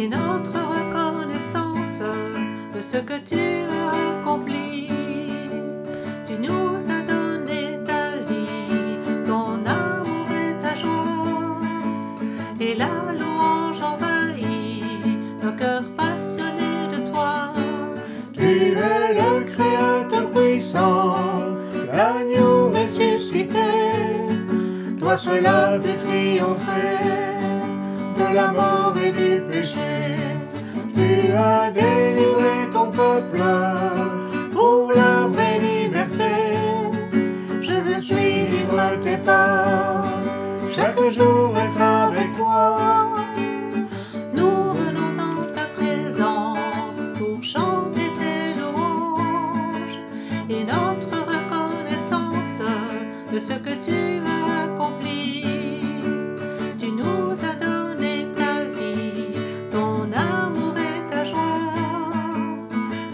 et notre reconnaissance de ce que tu as accompli. Tu nous as donné ta vie, ton amour et ta joie, et la louange envahit nos cœurs passionnés de toi. Tu es le Créateur puissant, l'agneau ressuscité. Toi seul as pu triompher de la mort et du péché. Tu as délivré ton peuple pour la vraie liberté. Je veux suivre tes pas, chaque jour être avec toi. Nous venons dans ta présence pour chanter tes louanges et notre reconnaissance de ce que tu as accompli. Tu nous as donné ta vie, ton amour et ta joie,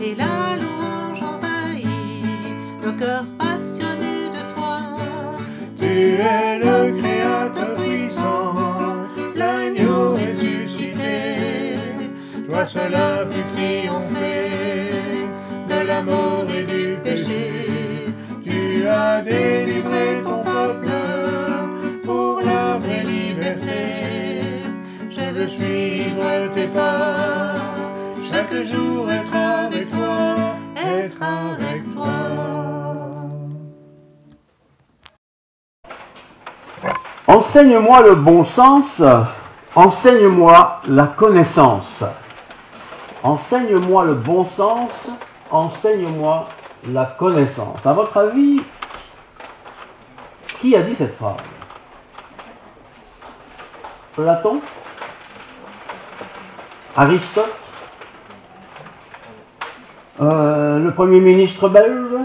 et la louange envahit nos cœurs passionnés de toi. Tu es le Créateur puissant, l'agneau ressuscité. Toi seul as pu triompher de la mort et du péché. Tu as délivré ton peuple pour la vraie liberté. Je veux suivre tes pas, chaque jour être avec toi, être avec toi. Enseigne-moi le bon sens, enseigne-moi la connaissance. Enseigne-moi le bon sens, enseigne-moi la connaissance. À votre avis, qui a dit cette phrase? Platon? Aristote? Le premier ministre belge?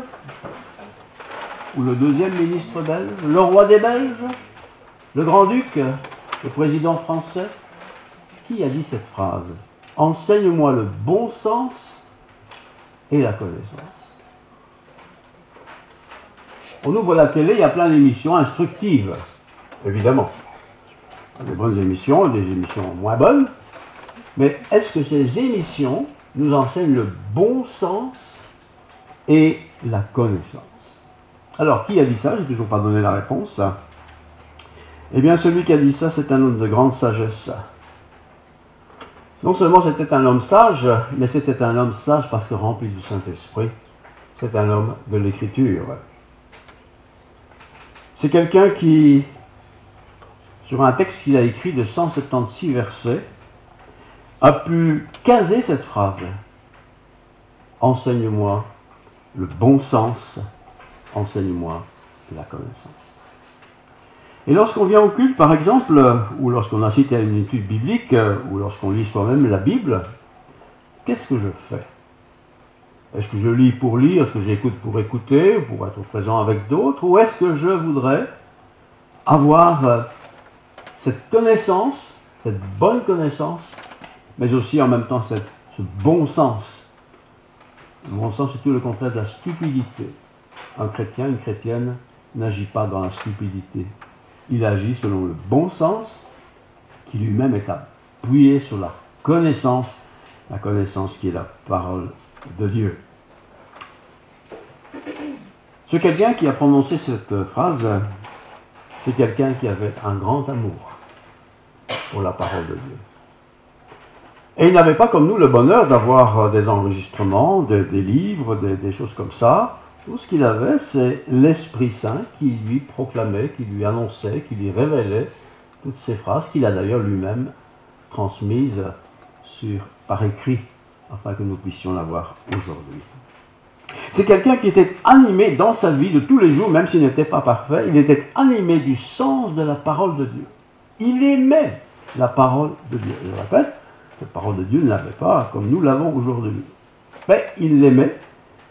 Ou le deuxième ministre belge? Le roi des Belges? Le grand-duc? Le président français? Qui a dit cette phrase? Enseigne-moi le bon sens et la connaissance. On ouvre la télé, il y a plein d'émissions instructives, évidemment. Des bonnes émissions, des émissions moins bonnes. Mais est-ce que ces émissions nous enseignent le bon sens et la connaissance? Alors, qui a dit ça? Je n'ai toujours pas donné la réponse. Eh bien, celui qui a dit ça, c'est un homme de grande sagesse. Non seulement c'était un homme sage, mais c'était un homme sage parce que rempli du Saint-Esprit. C'est un homme de l'Écriture. C'est quelqu'un qui, sur un texte qu'il a écrit de 176 versets, a pu caser cette phrase. Enseigne-moi le bon sens, enseigne-moi la connaissance. Et lorsqu'on vient au culte, par exemple, ou lorsqu'on assiste à une étude biblique, ou lorsqu'on lit soi-même la Bible, qu'est-ce que je fais? Est-ce que je lis pour lire? Est-ce que j'écoute pour écouter, pour être présent avec d'autres? Ou est-ce que je voudrais avoir cette connaissance, cette bonne connaissance, mais aussi en même temps ce bon sens? Le bon sens, c'est tout le contraire de la stupidité. Un chrétien, une chrétienne n'agit pas dans la stupidité. Il agit selon le bon sens, qui lui-même est appuyé sur la connaissance qui est la parole de Dieu. Ce quelqu'un qui a prononcé cette phrase, c'est quelqu'un qui avait un grand amour pour la parole de Dieu. Et il n'avait pas comme nous le bonheur d'avoir des enregistrements, des livres, des choses comme ça. Tout ce qu'il avait, c'est l'Esprit Saint qui lui proclamait, qui lui annonçait, qui lui révélait toutes ces phrases qu'il a d'ailleurs lui-même transmises par écrit, afin que nous puissions l'avoir aujourd'hui. C'est quelqu'un qui était animé dans sa vie de tous les jours, même s'il n'était pas parfait, il était animé du sens de la parole de Dieu. Il aimait la parole de Dieu. Je le répète, la parole de Dieu ne l'avait pas comme nous l'avons aujourd'hui. Mais il l'aimait,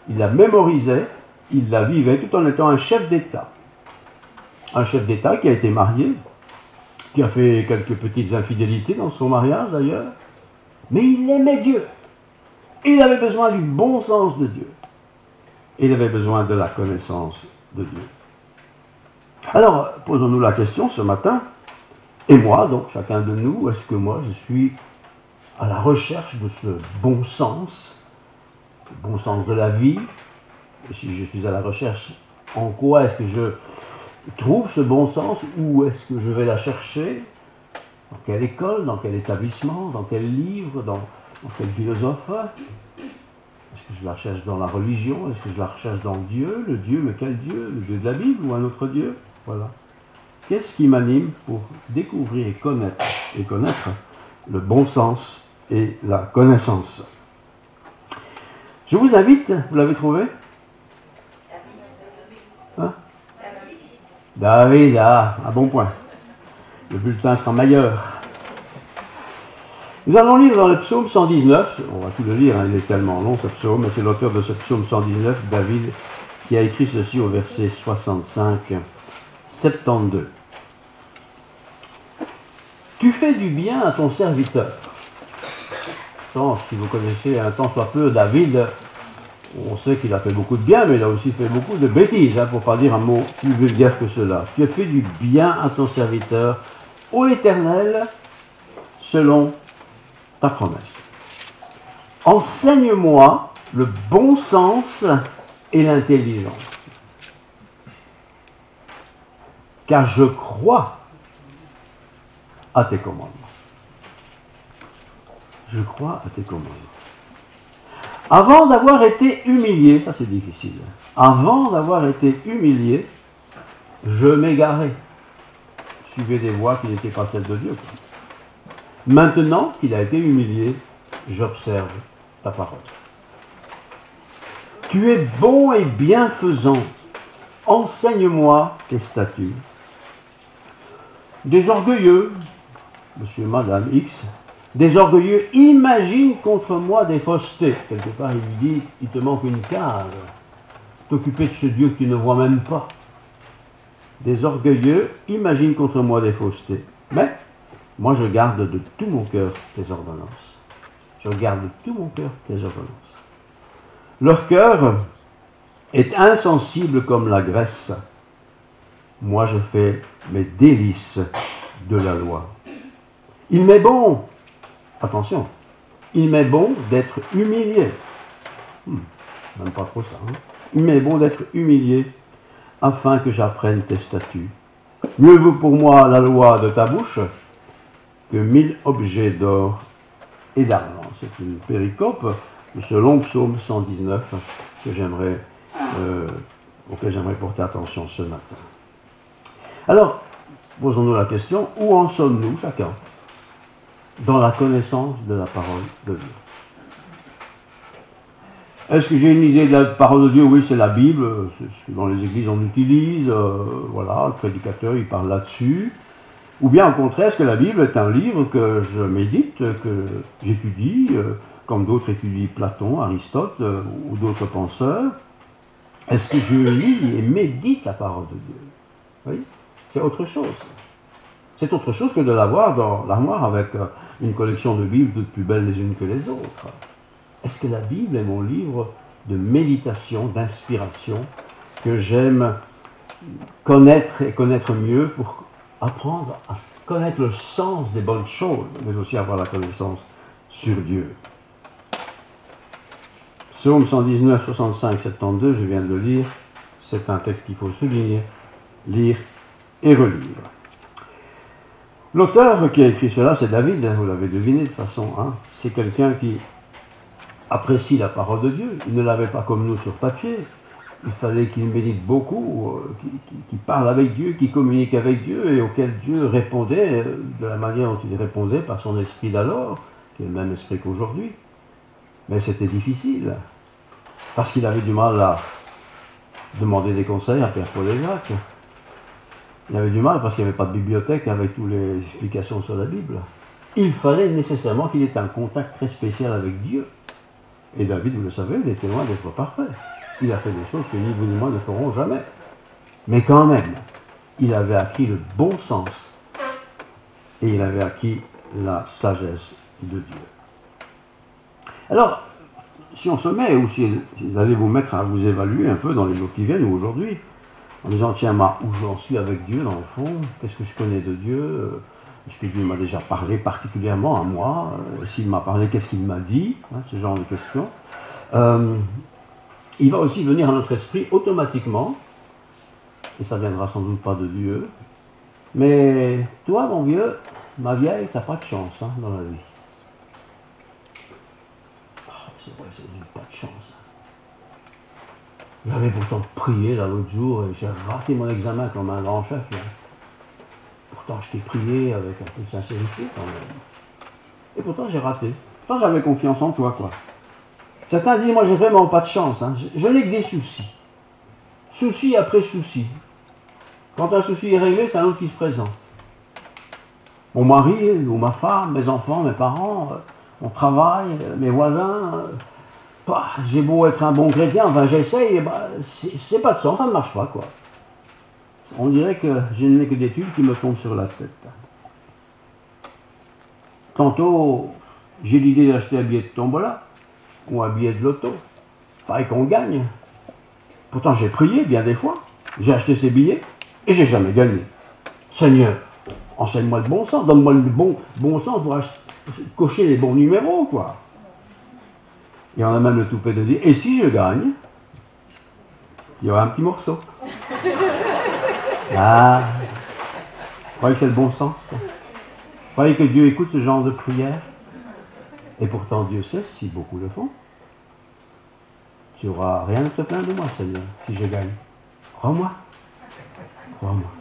il la mémorisait, il la vivait tout en étant un chef d'État. Un chef d'État qui a été marié, qui a fait quelques petites infidélités dans son mariage d'ailleurs, mais il aimait Dieu. Il avait besoin du bon sens de Dieu. Il avait besoin de la connaissance de Dieu. Alors, posons-nous la question ce matin, et moi, donc chacun de nous, est-ce que moi je suis à la recherche de ce bon sens, le bon sens de la vie. Et si je suis à la recherche, en quoi est-ce que je trouve ce bon sens? Où est-ce que je vais la chercher? Dans quelle école? Dans quel établissement? Dans quel livre? Dans quel philosophe? Est-ce que je la cherche dans la religion? Est-ce que je la recherche dans Dieu? Le Dieu, mais quel Dieu? Le Dieu de la Bible ou un autre Dieu? Voilà. Qu'est-ce qui m'anime pour découvrir et connaître le bon sens et la connaissance? Je vous invite, vous l'avez trouvé? Hein? David, ah, un bon point. Le bulletin sera meilleur. Nous allons lire dans le psaume 119, on va tout le lire, hein, il est tellement long ce psaume, mais c'est l'auteur de ce psaume 119, David, qui a écrit ceci au verset 65, 72. Tu fais du bien à ton serviteur. Tant, si vous connaissez un tant soit peu David, on sait qu'il a fait beaucoup de bien, mais il a aussi fait beaucoup de bêtises, hein, pour ne pas dire un mot plus vulgaire que cela. Tu as fait du bien à ton serviteur, ô Éternel, selon ta promesse. Enseigne-moi le bon sens et l'intelligence, car je crois à tes commandements. Je crois à tes commandements. Avant d'avoir été humilié, ça c'est difficile, avant d'avoir été humilié, je m'égarais. Je suivais des voies qui n'étaient pas celles de Dieu. Maintenant qu'il a été humilié, j'observe ta parole. Tu es bon et bienfaisant. Enseigne-moi tes statuts. Des orgueilleux, monsieur, madame X, des orgueilleux imaginent contre moi des faussetés. Quelque part, il lui dit, il te manque une case. T'occuper de ce Dieu que tu ne vois même pas. Des orgueilleux imaginent contre moi des faussetés. Mais, moi, je garde de tout mon cœur tes ordonnances. Je garde de tout mon cœur tes ordonnances. Leur cœur est insensible comme la graisse. Moi, je fais mes délices de la loi. Il m'est bon, attention, il m'est bon d'être humilié. Même pas trop ça. Hein? Il m'est bon d'être humilié afin que j'apprenne tes statuts. Mieux vaut pour moi la loi de ta bouche que 1000 objets d'or et d'argent. C'est une péricope de ce long psaume 119 auquel j'aimerais porter attention ce matin. Alors, posons-nous la question, où en sommes-nous chacun dans la connaissance de la parole de Dieu? Est-ce que j'ai une idée de la parole de Dieu? Oui, c'est la Bible, c'est ce que dans les églises on utilise, voilà, le prédicateur il parle là-dessus. Ou bien au contraire, est-ce que la Bible est un livre que je médite, que j'étudie, comme d'autres étudient Platon, Aristote ou d'autres penseurs? Est-ce que je lis et médite la parole de Dieu? Oui, c'est autre chose. C'est autre chose que de l'avoir dans l'armoire avec une collection de Bibles toutes plus belles les unes que les autres. Est-ce que la Bible est mon livre de méditation, d'inspiration, que j'aime connaître et connaître mieux pour apprendre à connaître le sens des bonnes choses, mais aussi avoir la connaissance sur Dieu? Psaume 119, 65, 72, je viens de le lire, c'est un texte qu'il faut souligner, lire et relire. L'auteur qui a écrit cela, c'est David, vous l'avez deviné de toute façon, hein. C'est quelqu'un qui apprécie la parole de Dieu. Il ne l'avait pas comme nous sur papier. Il fallait qu'il médite beaucoup, qu'il parle avec Dieu, qu'il communique avec Dieu et auquel Dieu répondait de la manière dont il répondait par son esprit d'alors, qui est le même esprit qu'aujourd'hui. Mais c'était difficile, parce qu'il avait du mal à demander des conseils à Pierre, Paul et Jacques. Il avait du mal parce qu'il n'y avait pas de bibliothèque avec toutes les explications sur la Bible. Il fallait nécessairement qu'il ait un contact très spécial avec Dieu. Et David, vous le savez, il était loin d'être parfait. Il a fait des choses que ni vous ni moi ne ferons jamais. Mais quand même, il avait acquis le bon sens et il avait acquis la sagesse de Dieu. Alors, si on se met, ou si vous allez vous mettre à vous évaluer un peu dans les jours qui viennent ou aujourd'hui, en disant, tiens, où j'en suis avec Dieu dans le fond, qu'est-ce que je connais de Dieu, Est-ce que Dieu m'a déjà parlé particulièrement à moi? S'il m'a parlé, qu'est-ce qu'il m'a dit? Ce genre de questions. Il va aussi venir à notre esprit automatiquement, et ça ne viendra sans doute pas de Dieu. Mais toi, mon vieux, ma vieille, tu n'as pas de chance dans la vie. Oh, c'est vrai, j'ai pas de chance. J'avais pourtant prié là l'autre jour et j'ai raté mon examen comme un grand chef. Là. Pourtant, je t'ai prié avec un peu de sincérité quand même. Et pourtant, j'ai raté. Pourtant, j'avais confiance en toi, quoi. Certains disent, moi, j'ai vraiment pas de chance. Je n'ai que des soucis. Souci après souci. Quand un souci est réglé, c'est un autre qui se présente. Mon mari, ou ma femme, mes enfants, mes parents, mon travail, mes voisins. J'ai beau être un bon chrétien, enfin j'essaye, c'est pas de sens, ça ne marche pas, quoi. On dirait que je n'ai que des tubes qui me tombent sur la tête. Tantôt, j'ai l'idée d'acheter un billet de tombola, ou un billet de loto. Pareil qu'on gagne. Pourtant j'ai prié bien des fois, j'ai acheté ces billets, et j'ai jamais gagné. Seigneur, enseigne-moi le bon sens, donne-moi le bon sens pour cocher les bons numéros, quoi. Et on a même le toupet de dire, et si je gagne, il y aura un petit morceau. Ah, vous croyez que c'est le bon sens? Vous croyez que Dieu écoute ce genre de prière? Et pourtant Dieu sait si beaucoup le font. Tu n'auras rien à te plaindre de moi, Seigneur, si je gagne. Crois-moi. Crois-moi.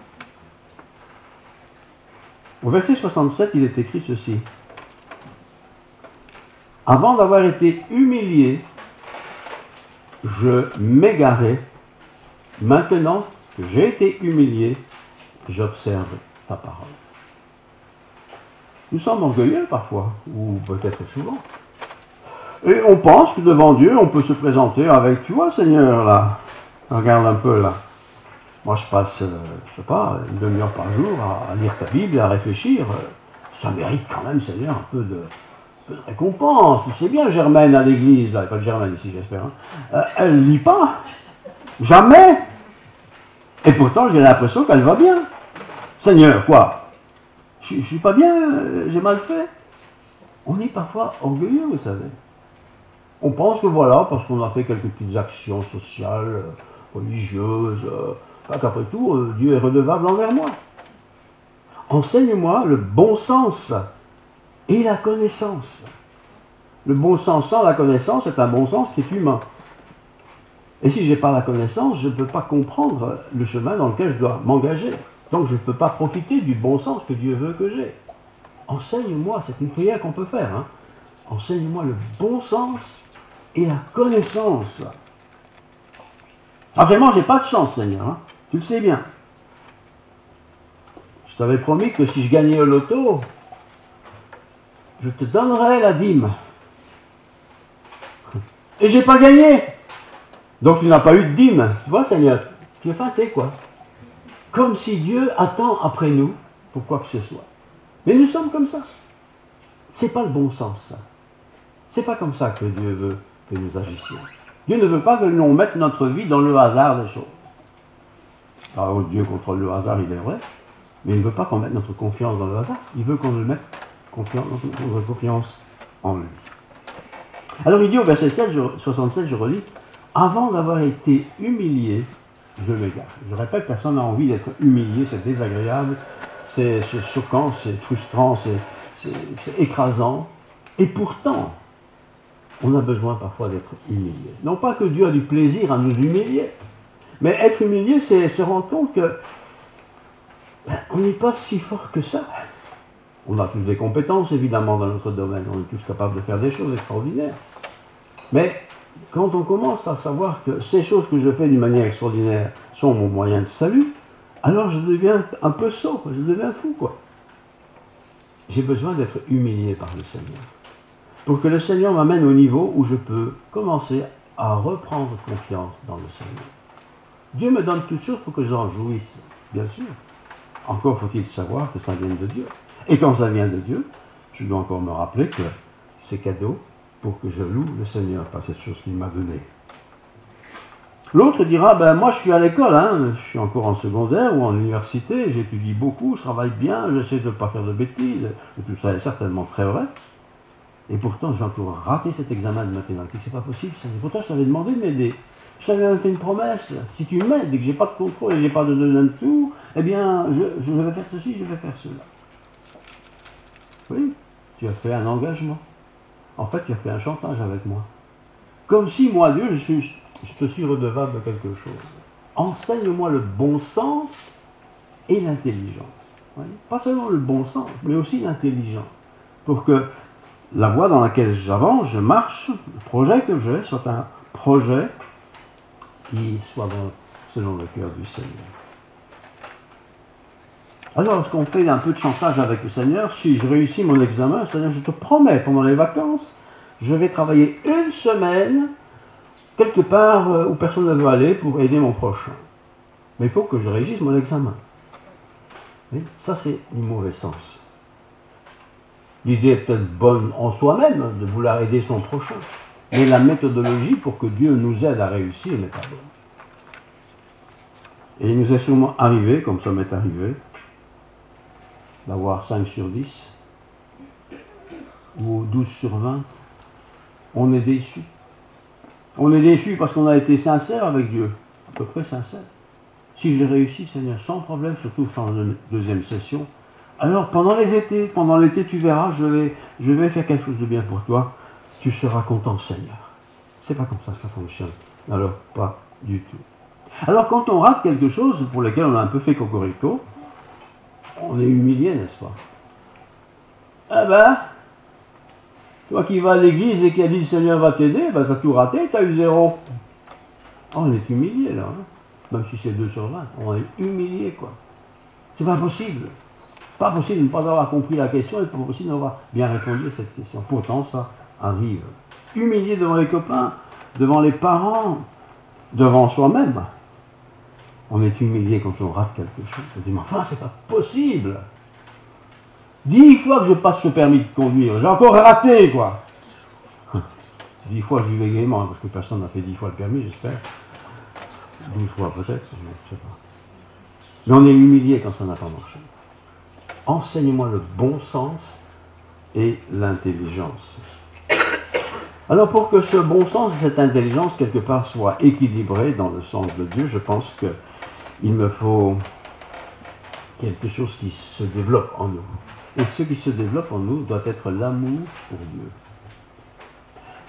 Au verset 67, il est écrit ceci. Avant d'avoir été humilié, je m'égarais. Maintenant que j'ai été humilié, j'observe ta parole. Nous sommes orgueilleux parfois, ou peut-être souvent. Et on pense que devant Dieu, on peut se présenter avec, tu vois, Seigneur, là, regarde un peu là. Moi, je passe, je sais pas, une demi-heure par jour à lire ta Bible et à réfléchir. Ça mérite quand même, Seigneur, un peu de récompense. Tu sais bien, Germaine à l'église, là, il n'y a pas de Germaine ici, j'espère. Elle ne lit pas. Jamais. Et pourtant, j'ai l'impression qu'elle va bien. Seigneur, quoi? Je ne suis pas bien, j'ai mal fait. On est parfois orgueilleux, vous savez. On pense que voilà, parce qu'on a fait quelques petites actions sociales, religieuses, qu'après tout, Dieu est redevable envers moi. Enseigne-moi le bon sens et la connaissance. Le bon sens sans la connaissance est un bon sens qui est humain. Et si je n'ai pas la connaissance, je ne peux pas comprendre le chemin dans lequel je dois m'engager. Donc je ne peux pas profiter du bon sens que Dieu veut que j'ai. Enseigne-moi, c'est une prière qu'on peut faire. Enseigne-moi le bon sens et la connaissance. Ah vraiment, j'ai pas de chance, Seigneur. Tu le sais bien. Je t'avais promis que si je gagnais au loto, je te donnerais la dîme. Et j'ai pas gagné. Donc tu n'as pas eu de dîme. Tu vois, Seigneur, tu es fâté, quoi. Comme si Dieu attend après nous pour quoi que ce soit. Mais nous sommes comme ça. C'est pas le bon sens, ça. C'est pas comme ça que Dieu veut que nous agissions. Dieu ne veut pas que nous mettions notre vie dans le hasard des choses. Alors Dieu contrôle le hasard, il est vrai, mais il ne veut pas qu'on mette notre confiance dans le hasard. Il veut qu'on mette notre confiance en lui. Alors il dit au verset 67, je relis, « Avant d'avoir été humilié, je m'égare. » Je répète, personne n'a envie d'être humilié, c'est désagréable, c'est choquant, c'est frustrant, c'est écrasant. Et pourtant, on a besoin parfois d'être humilié. Non pas que Dieu a du plaisir à nous humilier, mais être humilié, c'est se rendre compte que on n'est pas si fort que ça. On a tous des compétences, évidemment, dans notre domaine. On est tous capables de faire des choses extraordinaires. Mais quand on commence à savoir que ces choses que je fais d'une manière extraordinaire sont mon moyen de salut, alors je deviens un peu sot, je deviens fou, quoi. J'ai besoin d'être humilié par le Seigneur. Pour que le Seigneur m'amène au niveau où je peux commencer à reprendre confiance dans le Seigneur. Dieu me donne toutes choses pour que j'en jouisse, bien sûr. Encore faut-il savoir que ça vient de Dieu. Et quand ça vient de Dieu, je dois encore me rappeler que c'est cadeau pour que je loue le Seigneur par cette chose qu'il m'a donnée. L'autre dira, ben moi je suis à l'école, hein, je suis encore en secondaire ou en université, j'étudie beaucoup, je travaille bien, j'essaie de ne pas faire de bêtises, et tout ça est certainement très vrai. Et pourtant j'ai encore raté cet examen de mathématiques, c'est pas possible ça. Et pourtant je t'avais demandé de m'aider. Je t'avais même fait une promesse, si tu m'aides et que j'ai pas de contrôle et j'ai pas de deuxième tour, eh bien je vais faire ceci, je vais faire cela. Oui, tu as fait un engagement. En fait tu as fait un chantage avec moi. Comme si moi Dieu, je te suis redevable de quelque chose. Enseigne-moi le bon sens et l'intelligence. Oui, pas seulement le bon sens, mais aussi l'intelligence. Pour que la voie dans laquelle j'avance, je marche, le projet que j'ai soit un projet qui soit selon le cœur du Seigneur. Alors, lorsqu'on fait un peu de chantage avec le Seigneur, si je réussis mon examen, Seigneur, je te promets, pendant les vacances, je vais travailler une semaine quelque part où personne ne veut aller pour aider mon prochain. Mais il faut que je réussisse mon examen. Oui, ça, c'est du mauvais sens. L'idée est peut-être bonne en soi-même, de vouloir aider son prochain. Mais la méthodologie pour que Dieu nous aide à réussir n'est pas bonne. Et il nous est sûrement arrivé, comme ça m'est arrivé, d'avoir 5 sur 10 ou 12 sur 20. On est déçu. On est déçu parce qu'on a été sincère avec Dieu, à peu près sincère. Si j'ai réussi, Seigneur, sans problème, surtout dans la deuxième session, alors pendant l'été, tu verras, je vais faire quelque chose de bien pour toi. Tu seras content, Seigneur. C'est pas comme ça que ça fonctionne. Alors, pas du tout. Alors, quand on rate quelque chose pour lequel on a un peu fait cocorico, on est humilié, n'est-ce pas? Ah ben, toi qui vas à l'église et qui a dit le Seigneur va t'aider, ben t'as tout raté, t'as eu 0. Oh, on est humilié là, hein? Même si c'est 2 sur 20, on est humilié quoi. C'est pas possible. Pas possible de ne pas avoir compris la question et pas possible d'avoir bien répondu à cette question. Pourtant, ça arrive. Humilié devant les copains, devant les parents, devant soi-même. On est humilié quand on rate quelque chose. On dit, mais enfin, c'est pas possible. 10 fois que je passe ce permis de conduire, j'ai encore raté, quoi. 10 fois, j'y vais gaiement, parce que personne n'a fait 10 fois le permis, j'espère. 12 fois peut-être, je ne sais pas. Mais on est humilié quand ça n'a pas marché. Enseigne-moi le bon sens et l'intelligence. Alors pour que ce bon sens et cette intelligence, quelque part, soient équilibrés dans le sens de Dieu, je pense qu'il me faut quelque chose qui se développe en nous. Et ce qui se développe en nous doit être l'amour pour Dieu.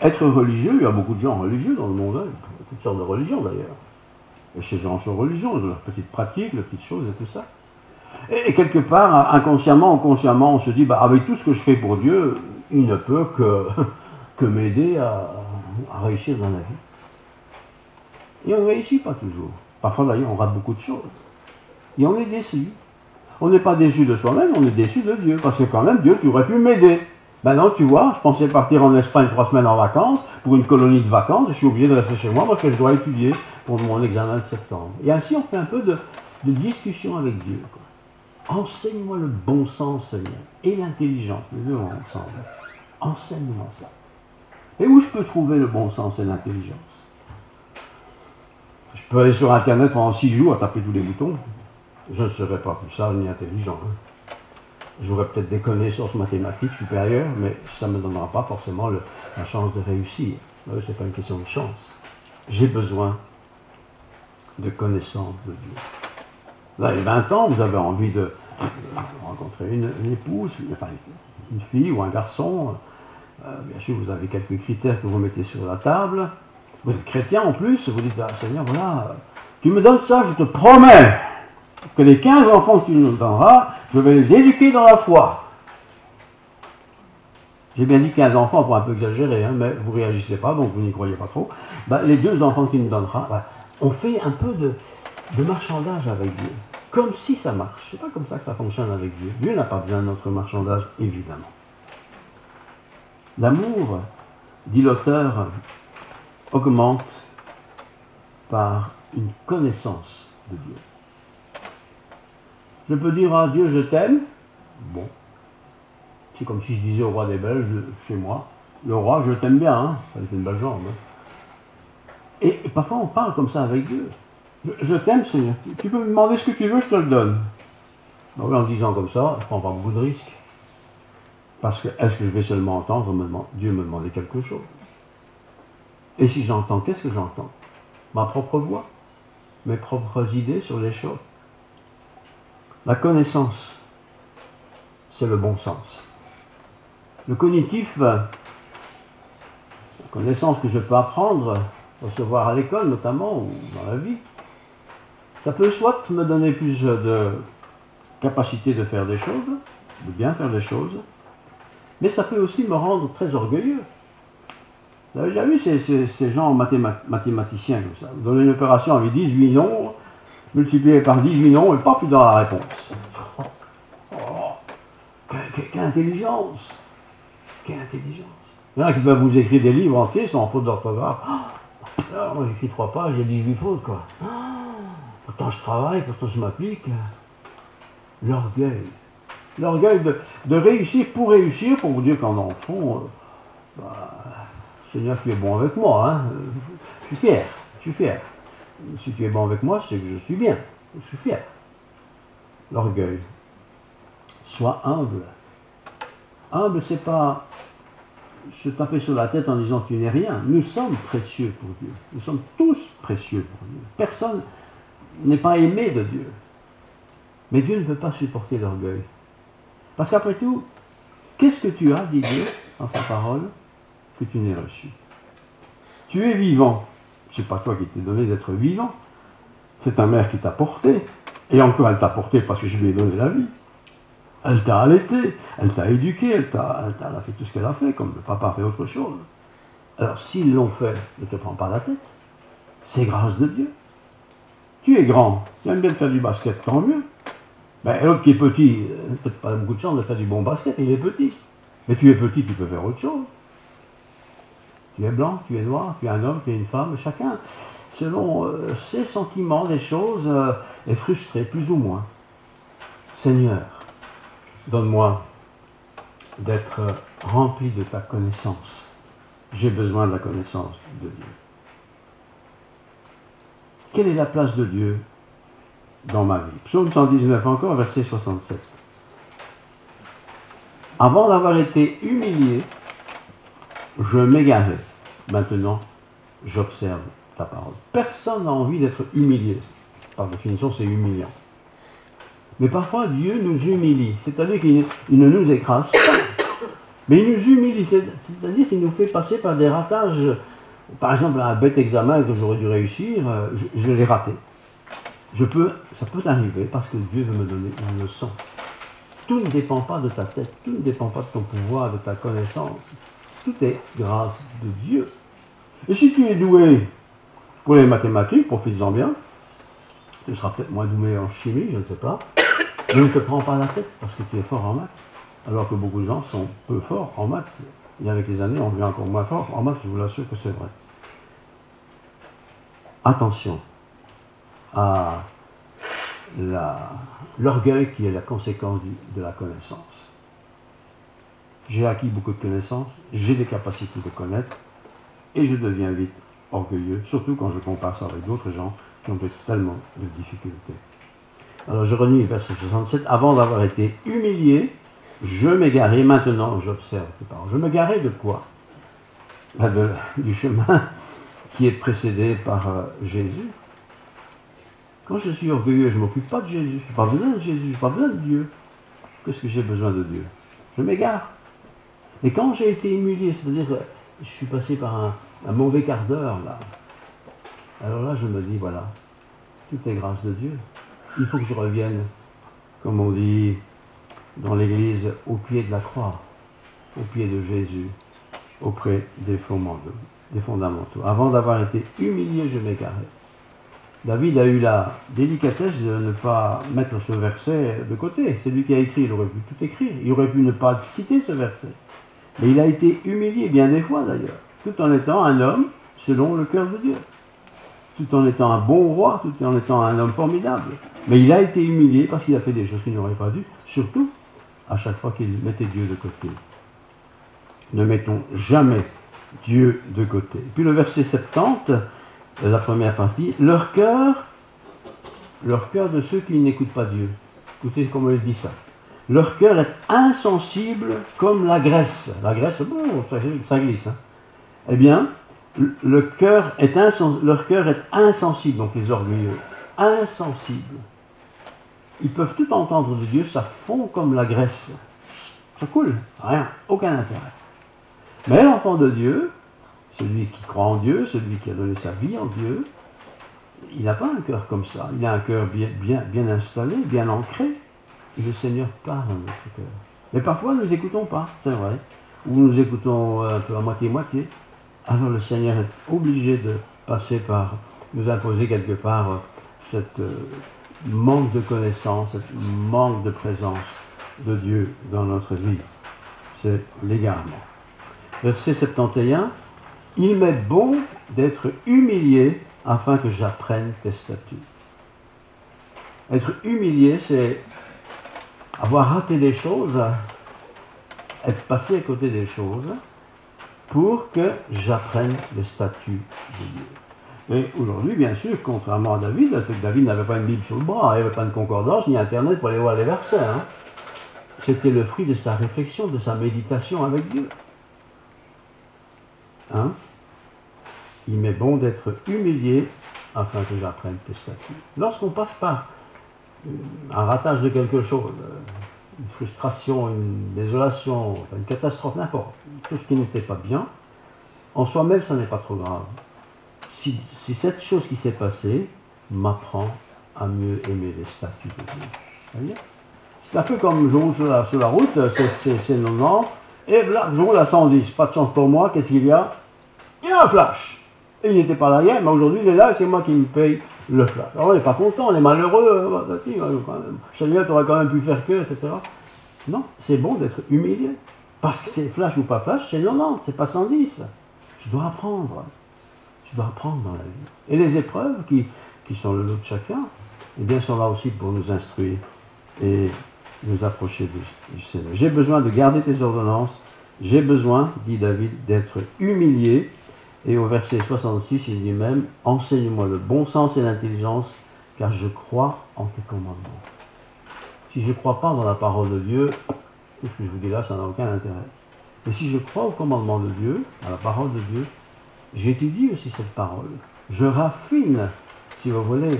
Être religieux, il y a beaucoup de gens religieux dans le monde, hein, toutes sortes de religions d'ailleurs. Et ces gens sont religieux, ils ont leurs petites pratiques, leurs petites choses et tout ça. Et quelque part, inconsciemment ou consciemment, on se dit, bah, avec tout ce que je fais pour Dieu, il ne peut que m'aider à réussir dans la vie. Et on ne réussit pas toujours. Parfois d'ailleurs, on rate beaucoup de choses. Et on est déçu. On n'est pas déçu de soi-même, on est déçu de Dieu. Parce que quand même, Dieu, tu aurais pu m'aider. Maintenant, tu vois, je pensais partir en Espagne 3 semaines en vacances, pour une colonie de vacances, et je suis obligé de rester chez moi parce que je dois étudier pour mon examen de septembre. Et ainsi, on fait un peu de discussion avec Dieu, quoi. Enseigne-moi le bon sens, Seigneur, et l'intelligence, les deux ensemble. Enseigne-moi ça. Et où je peux trouver le bon sens et l'intelligence? Je peux aller sur Internet pendant 6 jours à taper tous les boutons. Je ne serai pas plus sage ni intelligent. Hein. J'aurai peut-être des connaissances mathématiques supérieures, mais ça ne me donnera pas forcément la chance de réussir. Ce n'est pas une question de chance. J'ai besoin de connaissances de Dieu. Vous avez 20 ans, vous avez envie de rencontrer une épouse, enfin une fille ou un garçon. Bien sûr, vous avez quelques critères que vous mettez sur la table. Vous êtes chrétien en plus, vous dites, ah, Seigneur, voilà, tu me donnes ça, je te promets que les 15 enfants que tu nous donneras, je vais les éduquer dans la foi. J'ai bien dit 15 enfants pour un peu exagérer, hein, mais vous ne réagissez pas, donc vous n'y croyez pas trop. Ben, les 2 enfants qu'il nous donnera, ben, on fait un peu de marchandage avec Dieu. Comme si ça marche. C'est pas comme ça que ça fonctionne avec Dieu. Dieu n'a pas besoin de notre marchandage, évidemment. L'amour, dit l'auteur, augmente par une connaissance de Dieu. Je peux dire à Dieu, je t'aime. Bon. C'est comme si je disais au roi des Belges, chez moi, le roi, je t'aime bien, hein. Ça fait une belle jambe. Hein. Et parfois on parle comme ça avec Dieu. Je t'aime Seigneur, tu peux me demander ce que tu veux, je te le donne. Donc, en disant comme ça, je ne prends pas beaucoup de risques. Parce que est-ce que je vais seulement entendre Dieu me demander quelque chose? Et si j'entends, qu'est-ce que j'entends? Ma propre voix, mes propres idées sur les choses. La connaissance, c'est le bon sens. Le cognitif, la connaissance que je peux apprendre, recevoir à l'école notamment, ou dans la vie, ça peut soit me donner plus de capacité de faire des choses, de bien faire des choses, mais ça peut aussi me rendre très orgueilleux. Vous avez déjà vu ces gens mathématiciens comme ça, vous donnez une opération avec 18 nombres, multiplié par 18 nombres, et pas plus dans la réponse. Quelle intelligence! Quelle intelligence! Il y en a qui peuvent vous écrire des livres entiers sans faute d'orthographe. Alors, moi j'écris 3 pages, j'ai 18 fautes, quoi. Pourtant je travaille, pourtant je m'applique. L'orgueil. L'orgueil de réussir pour vous dire qu'en fond, Seigneur, tu es bon avec moi, hein. Je suis fier. Si tu es bon avec moi, c'est que je suis bien, je suis fier. L'orgueil. Sois humble. Humble, c'est pas se taper sur la tête en disant tu n'es rien. Nous sommes précieux pour Dieu. Nous sommes tous précieux pour Dieu. Personne n'est pas aimé de Dieu. Mais Dieu ne peut pas supporter l'orgueil. Parce qu'après tout, qu'est-ce que tu as, dit Dieu, dans sa parole, que tu n'aies reçu? Tu es vivant. C'est pas toi qui t'es donné d'être vivant. C'est ta mère qui t'a porté. Et encore, elle t'a porté parce que je lui ai donné la vie. Elle t'a allaité, elle t'a éduqué, elle a fait tout ce qu'elle a fait, comme le papa a fait autre chose. Alors, s'ils l'ont fait, ne te prends pas la tête. C'est grâce de Dieu. Tu es grand, tu aimes bien faire du basket, tant mieux. Ben, l'autre qui est petit, peut-être pas beaucoup de chance de faire du bon basket, il est petit. Mais tu es petit, tu peux faire autre chose. Tu es blanc, tu es noir, tu es un homme, tu es une femme, chacun, selon ses sentiments, des choses, est frustré, plus ou moins. Seigneur, donne-moi d'être rempli de ta connaissance. J'ai besoin de la connaissance de Dieu. Quelle est la place de Dieu dans ma vie? Psaume 119 encore, verset 67. Avant d'avoir été humilié, je m'égarais. Maintenant, j'observe ta parole. Personne n'a envie d'être humilié. Par définition, c'est humiliant. Mais parfois, Dieu nous humilie. C'est-à-dire qu'il ne nous écrase pas. Mais il nous humilie. C'est-à-dire qu'il nous fait passer par des ratages. Par exemple, un bête examen que j'aurais dû réussir, je l'ai raté. Ça peut arriver parce que Dieu veut me donner une leçon. Tout ne dépend pas de ta tête, tout ne dépend pas de ton pouvoir, de ta connaissance. Tout est grâce de Dieu. Et si tu es doué pour les mathématiques, profites-en bien. Tu seras peut-être moins doué en chimie, je ne sais pas. Mais ne te prends pas la tête parce que tu es fort en maths. Alors que beaucoup de gens sont peu forts en maths. Et avec les années, on devient encore moins fort en maths, je vous l'assure que c'est vrai. Attention à l'orgueil qui est la conséquence de la connaissance. J'ai acquis beaucoup de connaissances, j'ai des capacités de connaître, et je deviens vite orgueilleux, surtout quand je compare ça avec d'autres gens qui ont tellement de difficultés. Alors je relis le verset 67. Avant d'avoir été humilié, je m'égarais, maintenant j'observe tes paroles. Je m'égarais de quoi? Du chemin qui est précédé par Jésus. Quand je suis orgueilleux, je ne m'occupe pas de Jésus, je n'ai pas besoin de Jésus, je n'ai pas besoin de Dieu. Qu'est-ce que j'ai besoin de Dieu? Je m'égare. Et quand j'ai été humilié, c'est-à-dire que je suis passé par un mauvais quart d'heure, là, alors là je me dis, voilà, tout est grâce de Dieu. Il faut que je revienne, comme on dit dans l'Église, au pied de la croix, au pied de Jésus, auprès des fondamentaux. Avant d'avoir été humilié, je m'égarais. David a eu la délicatesse de ne pas mettre ce verset de côté. C'est lui qui a écrit, il aurait pu tout écrire. Il aurait pu ne pas citer ce verset. Mais il a été humilié, bien des fois d'ailleurs, tout en étant un homme selon le cœur de Dieu. Tout en étant un bon roi, tout en étant un homme formidable. Mais il a été humilié parce qu'il a fait des choses qu'il n'aurait pas dû, surtout à chaque fois qu'il mettait Dieu de côté. Ne mettons jamais Dieu de côté. Et puis le verset 70, la première partie, leur cœur de ceux qui n'écoutent pas Dieu. Écoutez comment il dit ça. Leur cœur est insensible comme la graisse. La graisse, bon, ça glisse. Hein. Eh bien, leur cœur est insensible, donc les orgueilleux, insensibles. Ils peuvent tout entendre de Dieu, ça fond comme la graisse. Ça coule, rien, aucun intérêt. Mais l'enfant de Dieu, celui qui croit en Dieu, celui qui a donné sa vie en Dieu, il n'a pas un cœur comme ça. Il a un cœur bien installé, bien ancré. Et le Seigneur parle dans notre cœur. Mais parfois, nous n'écoutons pas, c'est vrai. Ou nous écoutons un peu à moitié-moitié. Alors le Seigneur est obligé de passer par, nous imposer quelque part cette manque de connaissance, cette manque de présence de Dieu dans notre vie. C'est l'égarement. Verset 71. Il m'est bon d'être humilié afin que j'apprenne tes statuts. Être humilié, c'est avoir raté des choses, être passé à côté des choses, pour que j'apprenne les statuts de Dieu. Et aujourd'hui, bien sûr, contrairement à David, c'est que David n'avait pas une Bible sur le bras, il n'avait pas de concordance, ni Internet pour aller voir les versets. Hein. C'était le fruit de sa réflexion, de sa méditation avec Dieu. Hein? Il m'est bon d'être humilié afin que j'apprenne tes statuts. Lorsqu'on passe par un ratage de quelque chose, une frustration, une désolation, une catastrophe, n'importe, une chose qui n'était pas bien, en soi-même, ça n'est pas trop grave. Si cette chose qui s'est passée m'apprend à mieux aimer les statuts de Dieu. Voyez? C'est un peu comme je roule sur la route, c'est 90, et là, je roule à 110. Pas de chance pour moi, qu'est-ce qu'il y a? Il y a un flash. Et il n'était pas là hier, mais aujourd'hui il est là et c'est moi qui me paye le flash. Alors on n'est pas content, on est malheureux, Seigneur, tu aurais quand même pu faire que, etc. Non, c'est bon d'être humilié. Parce que c'est flash ou pas flash, c'est 90, c'est pas 110. Je dois apprendre. Je dois apprendre dans la vie. Et les épreuves qui sont le lot de chacun, eh bien, sont là aussi pour nous instruire et nous approcher du Seigneur. J'ai besoin de garder tes ordonnances. J'ai besoin, dit David, d'être humilié. Et au verset 66, il dit même, enseigne-moi le bon sens et l'intelligence, car je crois en tes commandements. Si je ne crois pas dans la parole de Dieu, tout ce que je vous dis là, ça n'a aucun intérêt. Mais si je crois au commandement de Dieu, à la parole de Dieu, j'étudie aussi cette parole. Je raffine, si vous voulez,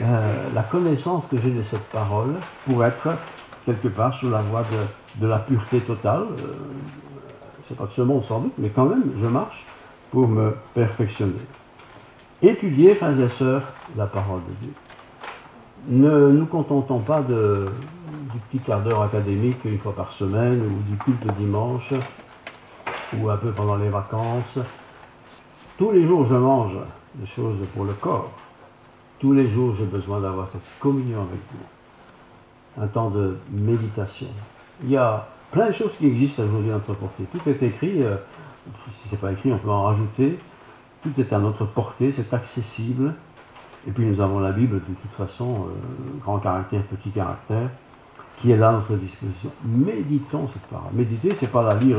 la connaissance que j'ai de cette parole pour être quelque part sur la voie de la pureté totale. C'est pas de ce monde sans doute, mais quand même, je marche pour me perfectionner. Étudiez, frères et sœurs, la parole de Dieu. Ne nous contentons pas du petit quart d'heure académique une fois par semaine, ou du culte le dimanche, ou un peu pendant les vacances. Tous les jours, je mange des choses pour le corps. Tous les jours, j'ai besoin d'avoir cette communion avec Dieu. Un temps de méditation. Il y a plein de choses qui existent aujourd'hui à notre portée. Tout est écrit, si ce n'est pas écrit, on peut en rajouter. Tout est à notre portée, c'est accessible. Et puis nous avons la Bible, de toute façon, grand caractère, petit caractère, qui est là à notre disposition. Méditons cette parole. Méditer, c'est pas la lire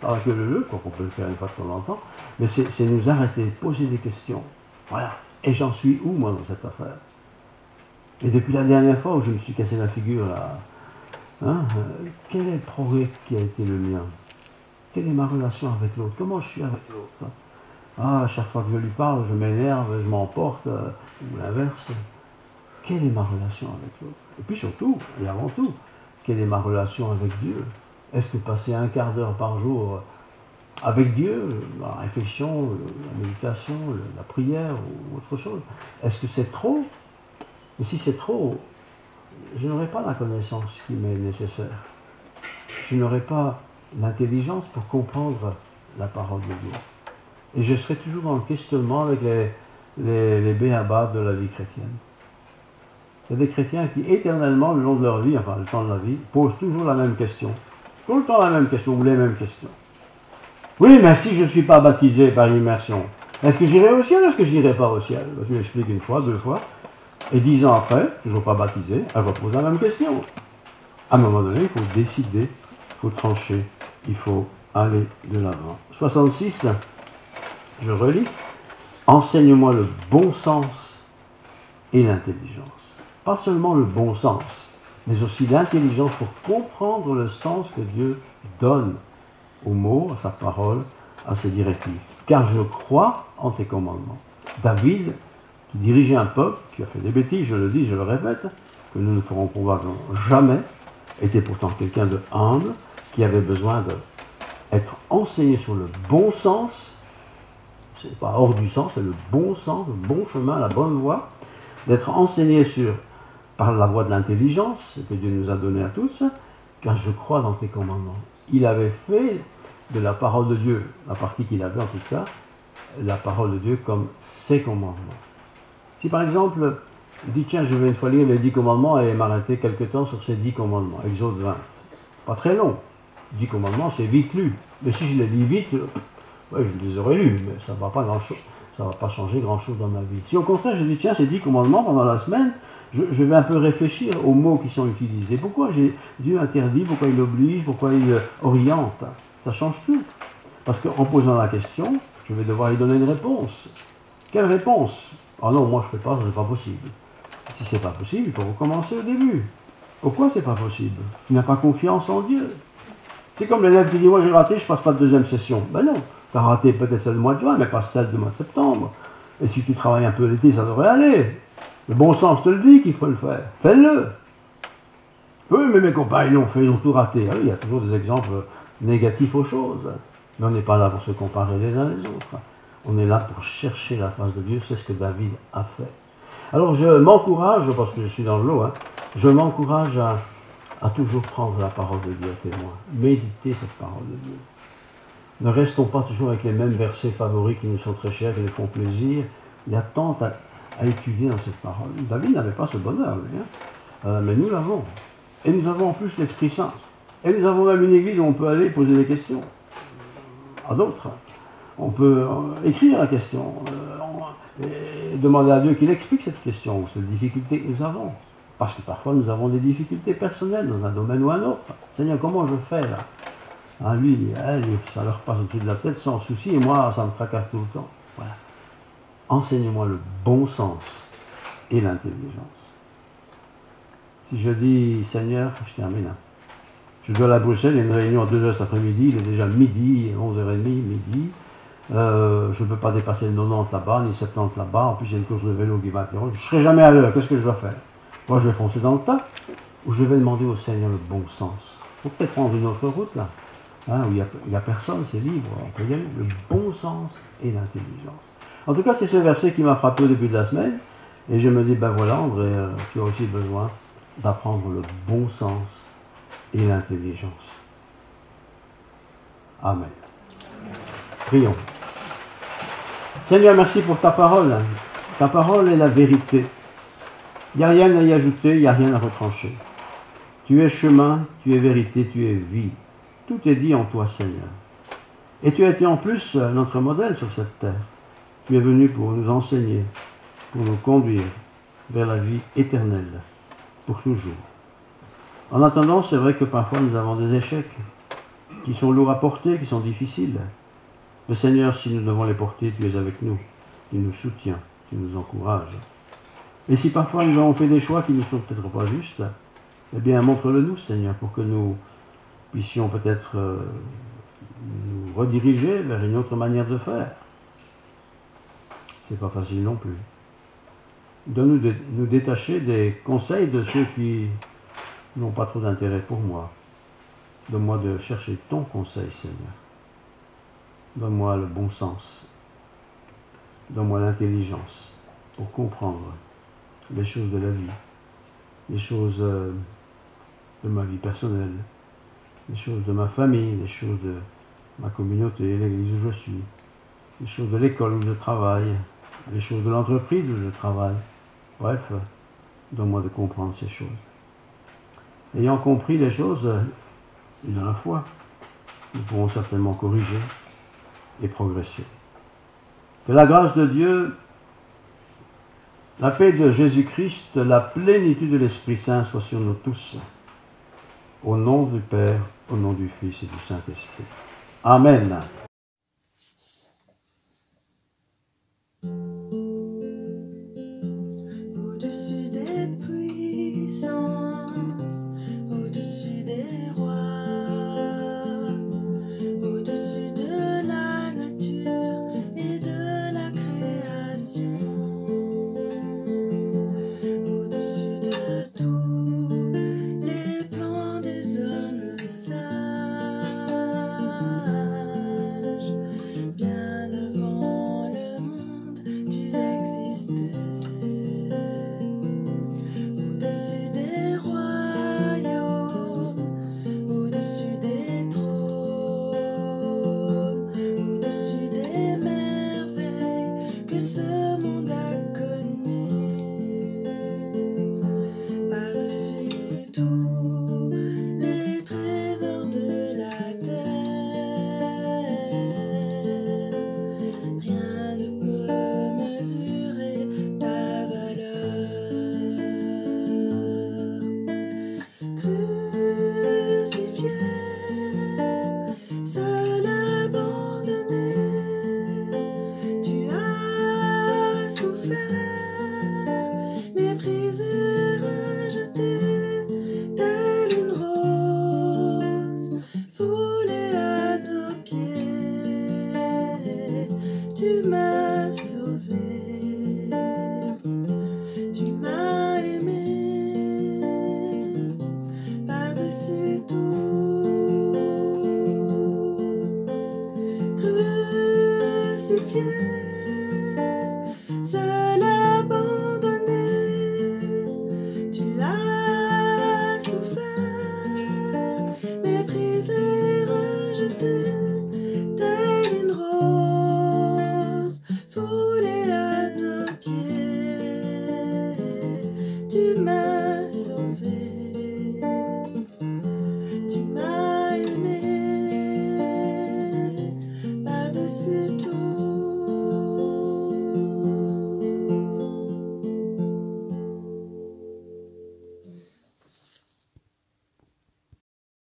par la queue leu, quoi qu'on peut le faire une fois de temps en temps, mais c'est nous arrêter, poser des questions. Voilà. Et j'en suis où, moi, dans cette affaire? Et depuis la dernière fois où je me suis cassé la figure, là, quel est le progrès qui a été le mien? Quelle est ma relation avec l'autre? Comment je suis avec l'autre? À chaque fois que je lui parle, je m'énerve, je m'emporte, ou l'inverse. Quelle est ma relation avec l'autre? Et puis surtout, et avant tout, quelle est ma relation avec Dieu? Est-ce que passer un quart d'heure par jour avec Dieu, la réflexion, la méditation, la prière ou autre chose, est-ce que c'est trop? Et si c'est trop, je n'aurai pas la connaissance qui m'est nécessaire. Je n'aurai pas l'intelligence pour comprendre la parole de Dieu. Et je serai toujours dans le questionnement avec les béabas de la vie chrétienne. Il y a des chrétiens qui, éternellement, le long de leur vie, enfin le temps de la vie, posent toujours la même question. Tout le temps la même question, ou les mêmes questions. Oui, mais si je ne suis pas baptisé par immersion, est-ce que j'irai au ciel ou est-ce que je n'irai pas au ciel? Je l'explique une fois, deux fois, et 10 ans après, toujours pas baptisé, elle repose la même question. À un moment donné, il faut décider, il faut trancher, il faut aller de l'avant. 66, je relis. enseigne-moi le bon sens et l'intelligence. Pas seulement le bon sens, mais aussi l'intelligence pour comprendre le sens que Dieu donne aux mots, à sa parole, à ses directives. Car je crois en tes commandements. David, qui dirigeait un peuple, qui a fait des bêtises, je le dis, je le répète, que nous ne ferons probablement jamais, était pourtant quelqu'un de humble, qui avait besoin d'être enseigné sur le bon sens, c'est pas hors du sens, c'est le bon sens, le bon chemin, la bonne voie, d'être enseigné par la voie de l'intelligence, que Dieu nous a donné à tous, car je crois dans tes commandements. Il avait fait de la parole de Dieu, la partie qu'il avait en tout cas, la parole de Dieu comme ses commandements. Si par exemple, je dis tiens, je vais une fois lire les 10 commandements et m'arrêter quelque temps sur ces 10 commandements, Exode 20, pas très long, 10 commandements c'est vite lu, mais si je les lis vite, ouais, je les aurais lus, mais ça ne va pas grand-chose, ça va pas changer grand-chose dans ma vie. Si au contraire je dis tiens, ces 10 commandements pendant la semaine, je vais un peu réfléchir aux mots qui sont utilisés. Pourquoi Dieu interdit, pourquoi il oblige, pourquoi il oriente? Ça change tout. Parce qu'en posant la question, je vais devoir lui donner une réponse. Quelle réponse? Ah non, moi je ne fais pas, c'est pas possible. Si c'est pas possible, il faut recommencer au début. Pourquoi c'est pas possible? Tu n'as pas confiance en Dieu. C'est comme l'élève qui dit moi j'ai raté, je passe pas de deuxième session. Ben non, tu as raté peut-être celle du mois de juin, mais pas celle du mois de septembre. Et si tu travailles un peu l'été, ça devrait aller. Le bon sens te le dit qu'il faut le faire. Fais-le. Oui, mais mes copains, ils l'ont fait, ils ont tout raté. Ah oui, il y a toujours des exemples négatifs aux choses. Mais on n'est pas là pour se comparer les uns les autres. On est là pour chercher la face de Dieu. C'est ce que David a fait. Alors je m'encourage, parce que je suis dans le lot, je m'encourage à toujours prendre la parole de Dieu à témoin. Méditer cette parole de Dieu. Ne restons pas toujours avec les mêmes versets favoris qui nous sont très chers, qui nous font plaisir. Il y a tant à étudier dans cette parole. David n'avait pas ce bonheur, lui, mais nous l'avons. Et nous avons en plus l'Esprit Saint. Et nous avons même une église où on peut aller poser des questions à d'autres. On peut écrire la question et demander à Dieu qu'il explique cette question, ou cette difficulté que nous avons. Parce que parfois nous avons des difficultés personnelles dans un domaine ou un autre. Seigneur, comment je fais là? Lui, elle, ça leur passe au-dessus de la tête sans souci, et moi, ça me tracasse tout le temps. Voilà. Enseigne-moi le bon sens et l'intelligence. Si je dis, Seigneur, je termine. Je dois aller à Bruxelles, il y a une réunion à 2h cet après-midi, il est déjà midi, 11h30, midi. Je ne peux pas dépasser le 90 là-bas, ni 70 là-bas. En plus, il y a une course de vélo qui m'interroge. Je ne serai jamais à l'heure, qu'est-ce que je dois faire? Moi, je vais foncer dans le tas, ou je vais demander au Seigneur le bon sens. Il faut peut-être prendre une autre route, là, où il n'y a personne, c'est libre. On peut y aller. Le bon sens et l'intelligence. En tout cas, c'est ce verset qui m'a frappé au début de la semaine. Et je me dis, ben voilà, André, tu as aussi besoin d'apprendre le bon sens et l'intelligence. Amen. Prions. Seigneur, merci pour ta parole. Ta parole est la vérité. Il n'y a rien à y ajouter, il n'y a rien à retrancher. Tu es chemin, tu es vérité, tu es vie. Tout est dit en toi, Seigneur. Et tu as été en plus notre modèle sur cette terre. Tu es venu pour nous enseigner, pour nous conduire vers la vie éternelle, pour toujours. En attendant, c'est vrai que parfois nous avons des échecs qui sont lourds à porter, qui sont difficiles. Mais Seigneur, si nous devons les porter, tu es avec nous, tu nous soutiens, tu nous encourages. Et si parfois nous avons fait des choix qui ne sont peut-être pas justes, eh bien montre-le-nous, Seigneur, pour que nous puissions peut-être nous rediriger vers une autre manière de faire. C'est pas facile non plus. Donne-nous de nous détacher des conseils de ceux qui n'ont pas trop d'intérêt pour moi. Donne-moi de chercher ton conseil, Seigneur. Donne-moi le bon sens. Donne-moi l'intelligence pour comprendre les choses de la vie, les choses de ma vie personnelle, les choses de ma famille, les choses de ma communauté, l'église où je suis, les choses de l'école où je travaille, les choses de l'entreprise où je travaille. Bref, donne-moi de comprendre ces choses. Ayant compris les choses, une à la fois, nous pourrons certainement corriger et progresser. Que la grâce de Dieu, la paix de Jésus-Christ, la plénitude de l'Esprit Saint soit sur nous tous. Au nom du Père, au nom du Fils et du Saint-Esprit. Amen.